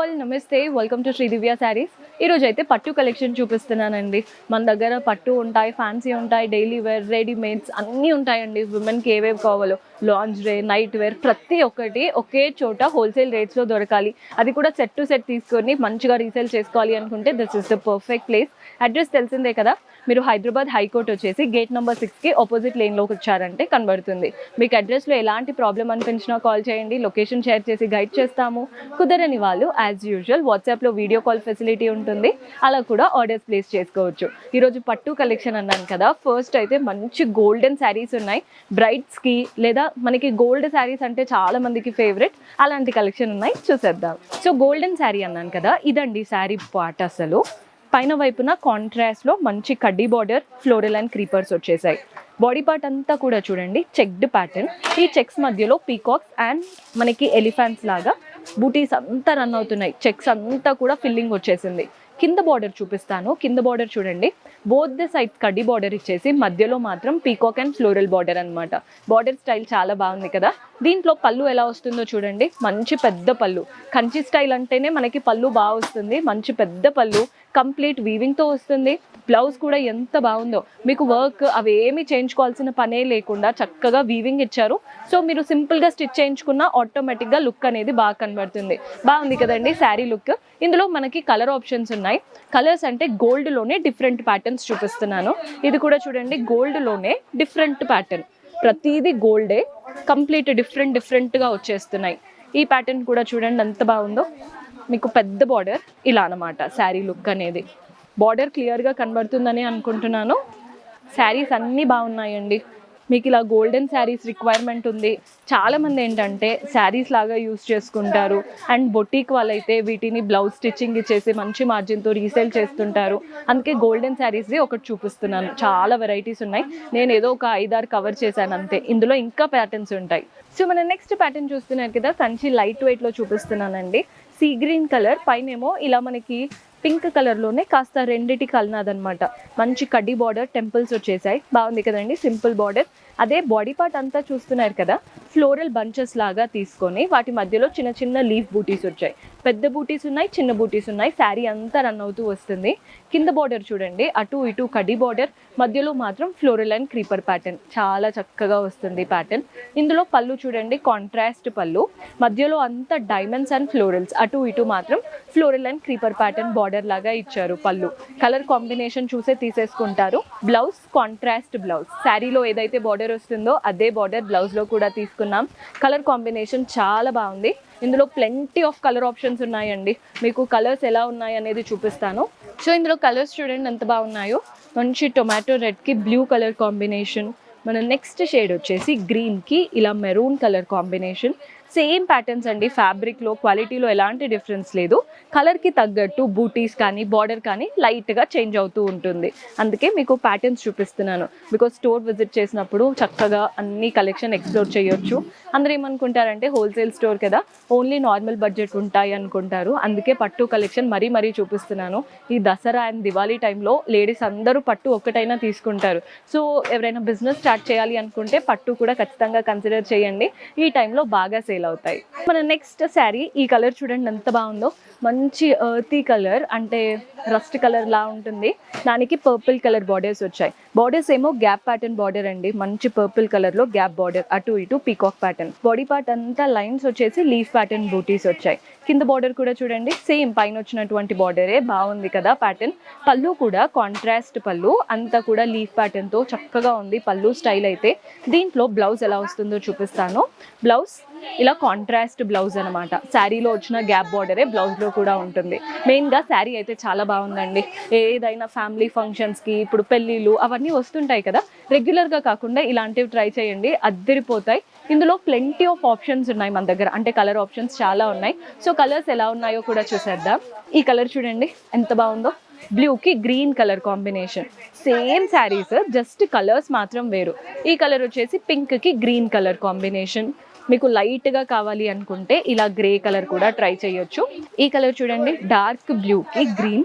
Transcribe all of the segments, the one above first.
All నమస్తే welcome to Sridivya saris. ఈరోజు అయితే పట్టు కలెక్షన్ చూపిస్తున్నానండి. మన దగ్గర పట్టు ఉంటాయి, ఫ్యాన్సీ ఉంటాయి, డైలీ వేర్, రెడీమేడ్స్ అన్నీ ఉంటాయండి. విమెన్కి ఏవేవి కావాలో లాంజ్రే, నైట్ వేర్ ప్రతి ఒక్కటి ఒకే చోట హోల్సేల్ రేట్స్లో దొరకాలి. అది కూడా సెట్ టు సెట్ తీసుకొని మంచిగా రీసేల్ చేసుకోవాలి అనుకుంటే this is the perfect place. Address తెలిసిందే కదా, మీరు హైదరాబాద్ హైకోర్ట్ వచ్చేసి గేట్ నెంబర్ 6కి ఆపోజిట్ లేన్లోకి వచ్చారంటే కనబడుతుంది. మీకు అడ్రస్లో ఎలాంటి ప్రాబ్లం అనిపించినా కాల్ చేయండి, లొకేషన్ షేర్ చేసి గైడ్ చేస్తాము. కుదరని వాళ్ళు యాజ్ యూజువల్ వాట్సాప్లో వీడియో కాల్ ఫెసిలిటీ ఉంటుంది, అలా కూడా ఆర్డర్స్ ప్లేస్ చేసుకోవచ్చు. ఈరోజు పట్టు కలెక్షన్ అన్నాను కదా, ఫస్ట్ అయితే మంచి గోల్డెన్ శారీస్ ఉన్నాయి. బ్రైడ్స్కి లేదా మనకి గోల్డ్ శారీస్ అంటే చాలా మందికి ఫేవరెట్, అలాంటి కలెక్షన్ ఉన్నాయి, చూసేద్దాం. సో గోల్డెన్ శారీ అన్నాను కదా, ఇదండి శారీ పార్ట్. అసలు పైన వైపున కాంట్రాస్ట్లో మంచి కడ్డీ బార్డర్, ఫ్లోరల్ అండ్ క్రీపర్స్ వచ్చేసాయి. బాడీ పార్ట్ అంతా కూడా చూడండి చెక్డ్ ప్యాటర్న్. ఈ చెక్స్ మధ్యలో పీకాక్స్ అండ్ మనకి ఎలిఫెంట్స్ లాగా బూటీస్ అంతా రన్ అవుతున్నాయి. చెక్స్ అంతా కూడా ఫిల్లింగ్ వచ్చేసింది. కింద బార్డర్ చూపిస్తాను. కింద బార్డర్ చూడండి, బోత్ ద సైడ్ కడ్డీ బార్డర్ ఇచ్చేసి మధ్యలో మాత్రం పీకాక్ అండ్ ఫ్లోరల్ బార్డర్ అనమాట. బార్డర్ స్టైల్ చాలా బాగుంది కదా. దీంట్లో పళ్ళు ఎలా వస్తుందో చూడండి, మంచి పెద్ద పళ్ళు. కంచి స్టైల్ అంటేనే మనకి పళ్ళు బాగా వస్తుంది. మంచి పెద్ద పళ్ళు, కంప్లీట్ వీవింగ్తో వస్తుంది. బ్లౌజ్ కూడా ఎంత బాగుందో, మీకు వర్క్ అవి ఏమి చేయించుకోవాల్సిన పనే లేకుండా చక్కగా వీవింగ్ ఇచ్చారు. సో మీరు సింపుల్గా స్టిచ్ చేయించుకున్న ఆటోమేటిక్గా లుక్ అనేది బాగా కనబడుతుంది. బాగుంది కదండి శారీ లుక్. ఇందులో మనకి కలర్ ఆప్షన్స్ ఉన్నాయి. కలర్స్ అంటే గోల్డ్లోనే డిఫరెంట్ ప్యాటర్న్స్ చూపిస్తున్నాను. ఇది కూడా చూడండి, గోల్డ్లోనే డిఫరెంట్ ప్యాటర్న్. ప్రతిదీ గోల్డే, కంప్లీట్ డిఫరెంట్గా వచ్చేస్తున్నాయి. ఈ ప్యాటర్న్ కూడా చూడండి ఎంత బాగుందో. మీకు పెద్ద బార్డర్ ఇలా అన్నమాట శారీ లుక్ అనేది. బార్డర్ క్లియర్గా కనబడుతుందని అనుకుంటున్నాను. శారీస్ అన్నీ బాగున్నాయండి. మీకు ఇలా గోల్డెన్ శారీస్ రిక్వైర్మెంట్ ఉంది. చాలామంది ఏంటంటే శారీస్ లాగా యూస్ చేసుకుంటారు, అండ్ బొటీక్ వాళ్ళైతే వీటిని బ్లౌజ్ స్టిచ్చింగ్ ఇచ్చేసి మంచి మార్జిన్తో రీసేల్ చేస్తుంటారు. అందుకే గోల్డెన్ శారీస్ది ఒకటి చూపిస్తున్నాను. చాలా వెరైటీస్ ఉన్నాయి. నేను ఏదో ఒక 5-6 కవర్ చేశాను అంతే. ఇందులో ఇంకా ప్యాటర్న్స్ ఉంటాయి. సో మన నెక్స్ట్ ప్యాటర్న్ చూస్తున్నారు కదా, కంచి లైట్ వెయిట్లో చూపిస్తున్నానండి. సీ గ్రీన్ కలర్ పైనేమో ఇలా మనకి పింక్ కలర్లోనే కాస్త రెండిటి కలినాదనమాట. మంచి కడ్డీ బార్డర్, టెంపుల్స్ వచ్చేసాయి. బాగుంది కదండి, సింపుల్ బార్డర్. అదే బాడీ పార్ట్ అంతా చూస్తున్నారు కదా, ఫ్లోరల్ బంచెస్ లాగా తీసుకొని వాటి మధ్యలో చిన్న చిన్న లీఫ్ బూటీస్ వచ్చాయి. పెద్ద బూటీస్ ఉన్నాయి, చిన్న బూటీస్ ఉన్నాయి. శారీ అంతా రన్ అవుతూ వస్తుంది. కింద బార్డర్ చూడండి, అటు ఇటు కడ్డీ బార్డర్, మధ్యలో మాత్రం ఫ్లోరల్ అండ్ క్రీపర్ ప్యాటర్న్. చాలా చక్కగా వస్తుంది ప్యాటర్న్. ఇందులో పళ్ళు చూడండి, కాంట్రాస్ట్ పళ్ళు, మధ్యలో అంతా డైమండ్స్ అండ్ ఫ్లోరల్స్, అటు ఇటు మాత్రం floral and creeper pattern border లాగా ఇచ్చారు. పళ్ళు కలర్ కాంబినేషన్ చూసే తీసేసుకుంటారు. Blouse contrast blouse. శారీలో ఏదైతే బార్డర్ వస్తుందో అదే బార్డర్ బ్లౌజ్లో కూడా తీసుకున్నాం. కలర్ కాంబినేషన్ చాలా బాగుంది. ఇందులో ప్లెంటీ ఆఫ్ కలర్ ఆప్షన్స్ ఉన్నాయండి. మీకు కలర్స్ ఎలా ఉన్నాయి అనేది చూపిస్తాను. సో ఇందులో కలర్స్ చూడండి ఎంత బాగున్నాయో. మంచి టొమాటో రెడ్కి బ్లూ కలర్ కాంబినేషన్. మన నెక్స్ట్ షేడ్ వచ్చేసి గ్రీన్కి ఇలా maroon colour combination. Same patterns అండి. ఫ్యాబ్రిక్లో క్వాలిటీలో ఎలాంటి డిఫరెన్స్ లేదు. కలర్కి తగ్గట్టు బూటీస్ కానీ బార్డర్ కానీ లైట్గా చేంజ్ అవుతూ ఉంటుంది. అందుకే మీకు ప్యాటర్న్స్ చూపిస్తున్నాను. బికాజ్ స్టోర్ విజిట్ చేసినప్పుడు చక్కగా అన్ని కలెక్షన్ ఎక్స్ప్లోర్ చేయొచ్చు. అందరూ ఏమనుకుంటారంటే హోల్సేల్ స్టోర్ కదా, ఓన్లీ నార్మల్ బడ్జెట్ ఉంటాయి అనుకుంటారు. అందుకే పట్టు కలెక్షన్ మరీ చూపిస్తున్నాను. ఈ దసరా అండ్ దివాళీ టైంలో లేడీస్ అందరూ పట్టు ఒక్కటైనా తీసుకుంటారు. సో ఎవరైనా బిజినెస్ స్టార్ట్ చేయాలి అనుకుంటే పట్టు కూడా ఖచ్చితంగా కన్సిడర్ చేయండి. ఈ టైంలో బాగా సేల్ అవుతాయి. మన నెక్స్ట్ శారీ, ఈ కలర్ చూడండి ఎంత బాగుందో. మంచి ఎర్తీ కలర్, అంటే రస్ట్ కలర్ లా ఉంటుంది. దానికి పర్పుల్ కలర్ బార్డర్స్ వచ్చాయి. బార్డర్స్ ఏమో గ్యాప్ ప్యాటర్న్ బార్డర్ అండి. మంచి పర్పుల్ కలర్లో గ్యాప్ బార్డర్, అటు ఇటు పీకాక్ ప్యాటర్న్. బాడీ పార్ట్ అంతా లైన్స్ వచ్చేసి లీఫ్ ప్యాటర్న్ బూటీస్ వచ్చాయి. కింద బార్డర్ కూడా చూడండి సేమ్ పైన వచ్చినటువంటి బార్డరే. బాగుంది కదా ప్యాటర్న్. పళ్ళు కూడా కాంట్రాస్ట్ పళ్ళు, అంతా కూడా లీఫ్ ప్యాటర్న్తో చక్కగా ఉంది పళ్ళు స్టైల్ అయితే. దీంట్లో బ్లౌజ్ ఎలా వస్తుందో చూపిస్తాను. బ్లౌజ్ ఇలా కాంట్రాస్ట్ బ్లౌజ్ అనమాట. శారీలో వచ్చిన గ్యాప్ బార్డరే బ్లౌజ్లో కూడా ఉంటుంది. మెయిన్గా శారీ అయితే చాలా బాగుందండి. ఏదైనా ఫ్యామిలీ ఫంక్షన్స్కి, ఇప్పుడు పెళ్ళిళ్ళు అవన్నీ వస్తుంటాయి కదా, రెగ్యులర్గా కాకుండా ఇలాంటివి ట్రై చేయండి, అద్దరిపోతాయి. ఇందులో ప్లెంటీ ఆఫ్ ఆప్షన్స్ ఉన్నాయి మన దగ్గర, అంటే కలర్ ఆప్షన్స్ చాలా ఉన్నాయి. సో కలర్స్ ఎలా ఉన్నాయో కూడా చూసేద్దాం. ఈ కలర్ చూడండి ఎంత బాగుందో. బ్లూకి green colour combination. Same saris, just colours మాత్రం వేరు. ఈ కలర్ వచ్చేసి పింక్కి గ్రీన్ కలర్ కాంబినేషన్. మీకు లైట్గా కావాలి అనుకుంటే ఇలా గ్రే కలర్ కూడా ట్రై చేయొచ్చు. ఈ కలర్ చూడండి, డార్క్ బ్లూకి గ్రీన్.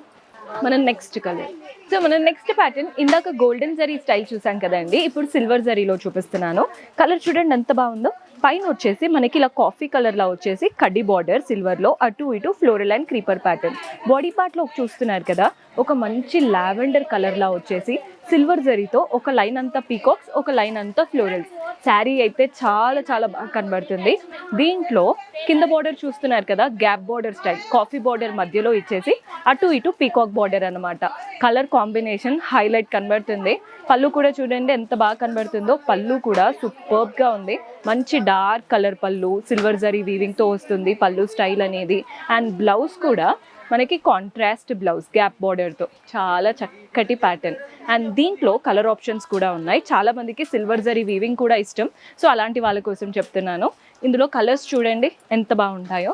మన నెక్స్ట్ కలర్. సో మన నెక్స్ట్ ప్యాటర్న్, ఇందాక గోల్డెన్ జరీ స్టైల్ చూసాం కదండి, ఇప్పుడు సిల్వర్ జరీలో చూపిస్తున్నాను. కలర్ చూడండి ఎంత బాగుందో. పైన వచ్చేసి మనకి ఇలా కాఫీ కలర్లో వచ్చేసి కడ్డీ బార్డర్ సిల్వర్లో అటు ఇటు floral and creeper pattern. Body పార్ట్లో చూస్తున్నారు కదా, ఒక మంచి లావెండర్ కలర్లా వచ్చేసి సిల్వర్ జరీతో ఒక లైన్ అంతా పీకాక్స్, ఒక లైన్ అంతా ఫ్లోరల్స్. శారీ అయితే చాలా చాలా బాగా కనబడుతుంది. దీంట్లో కింద బార్డర్ చూస్తున్నారు కదా, gap border style coffee border మధ్యలో ఇచ్చేసి అటు ఇటు పీకాక్ బార్డర్ అనమాట. కలర్ కాంబినేషన్ హైలైట్ కనబడుతుంది. పళ్ళు కూడా చూడండి ఎంత బాగా కనబడుతుందో. పళ్ళు కూడా సూపర్బ్గా ఉంది. మంచి డార్క్ కలర్ పళ్ళు, సిల్వర్ జరీ వీవింగ్తో వస్తుంది పళ్ళు స్టైల్ అనేది. అండ్ బ్లౌజ్ కూడా మనకి కాంట్రాస్ట్ బ్లౌజ్ గ్యాప్ బార్డర్తో, చాలా చక్కటి ప్యాటర్న్. అండ్ దీంట్లో కలర్ ఆప్షన్స్ కూడా ఉన్నాయి. చాలా మందికి సిల్వర్ జరీ వీవింగ్ కూడా ఇష్టం, సో అలాంటి వాళ్ళ కోసం చెప్తున్నాను. ఇందులో కలర్స్ చూడండి ఎంత బాగుంటాయో.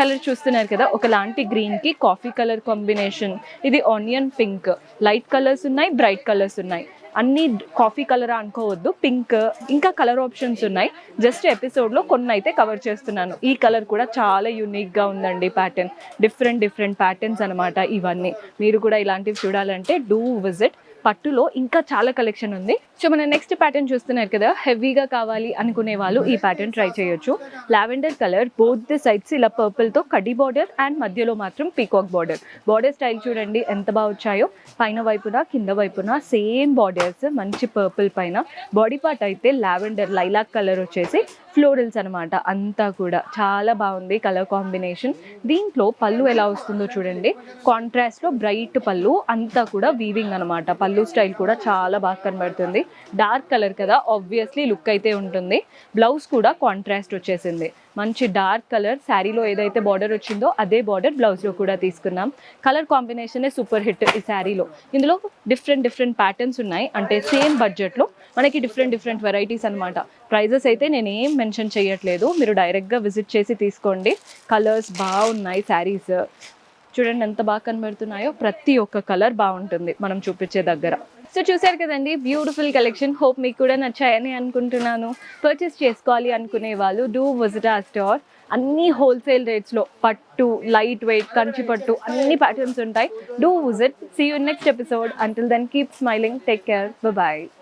కలర్ చూస్తున్నారు కదా, ఒకలాంటి గ్రీన్కి కాఫీ కలర్ కాంబినేషన్, ఇది ఆనియన్ పింక్, లైట్ కలర్స్ ఉన్నాయి, బ్రైట్ కలర్స్ ఉన్నాయి. అన్నీ కాఫీ కలర్ అనుకోవద్దు, పింక్, ఇంకా కలర్ ఆప్షన్స్ ఉన్నాయి. జస్ట్ ఎపిసోడ్లో కొన్ని అయితే కవర్ చేస్తున్నాను. ఈ కలర్ కూడా చాలా యూనిక్గా ఉందండి ప్యాటర్న్. డిఫరెంట్ ప్యాటర్న్స్ అనమాట ఇవన్నీ. మీరు కూడా ఇలాంటివి చూడాలంటే డూ విజిట్. పట్టులో ఇంకా చాలా కలెక్షన్ ఉంది. సో మన నెక్స్ట్ ప్యాటర్న్ చూస్తున్నారు కదా, హెవీగా కావాలి అనుకునే వాళ్ళు ఈ ప్యాటర్న్ ట్రై చేయొచ్చు. Lavender colour, both the sides ఇలా పర్పుల్తో కడ్డీ బార్డర్ అండ్ మధ్యలో మాత్రం పీకాక్ బార్డర్. బార్డర్ స్టైల్ చూడండి ఎంత బాగా వచ్చాయో. పైన వైపున కింద వైపున సేమ్ బార్డర్స్, మంచి పర్పుల్ పైన. బాడీ పార్ట్ అయితే లావెండర్ లైలాక్ కలర్ వచ్చేసి ఫ్లోరల్స్ అనమాట. అంతా కూడా చాలా బాగుంది కలర్ కాంబినేషన్. దీంట్లో పళ్ళు ఎలా వస్తుందో చూడండి, కాంట్రాస్ట్లో బ్రైట్ పళ్ళు, అంతా కూడా వీవింగ్ అనమాట. పళ్ళు స్టైల్ కూడా చాలా బాగా కనబడుతుంది. డార్క్ కలర్ కదా, ఆబ్వియస్లీ లుక్ అయితే ఉంటుంది. బ్లౌజ్ కూడా కాంట్రాస్ట్ వచ్చేసింది. మంచి డార్క్ కలర్, శారీలో ఏదైతే బార్డర్ వచ్చిందో అదే బార్డర్ బ్లౌజ్లో కూడా తీసుకున్నాం. కలర్ కాంబినేషనే సూపర్ హిట్ ఈ శారీలో. ఇందులో డిఫరెంట్ ప్యాటర్న్స్ ఉన్నాయి. అంటే సేమ్ బడ్జెట్లో మనకి డిఫరెంట్ వెరైటీస్ అనమాట. ప్రైజెస్ అయితే నేను ఏం మెన్షన్ చేయట్లేదు, మీరు డైరెక్ట్గా విజిట్ చేసి తీసుకోండి. కలర్స్ బాగున్నాయి. శారీస్ చూడండి ఎంత బాగా కనబడుతున్నాయో. ప్రతి ఒక్క కలర్ బాగుంటుంది మనం చూపించే దగ్గర. సో చూసారు కదండి, బ్యూటిఫుల్ కలెక్షన్. హోప్ మీకు కూడా నచ్చాయని అనుకుంటున్నాను. పర్చేస్ చేసుకోవాలి అనుకునే వాళ్ళు డూ విజిట్ ఆ స్టోర్. అన్ని హోల్సేల్ రేట్స్లో పట్టు, లైట్ వెయిట్, కంచి పట్టు అన్ని ప్యాటర్న్స్ ఉంటాయి. Do visit. See you next episode. Until then keep smiling. Take care. Bye.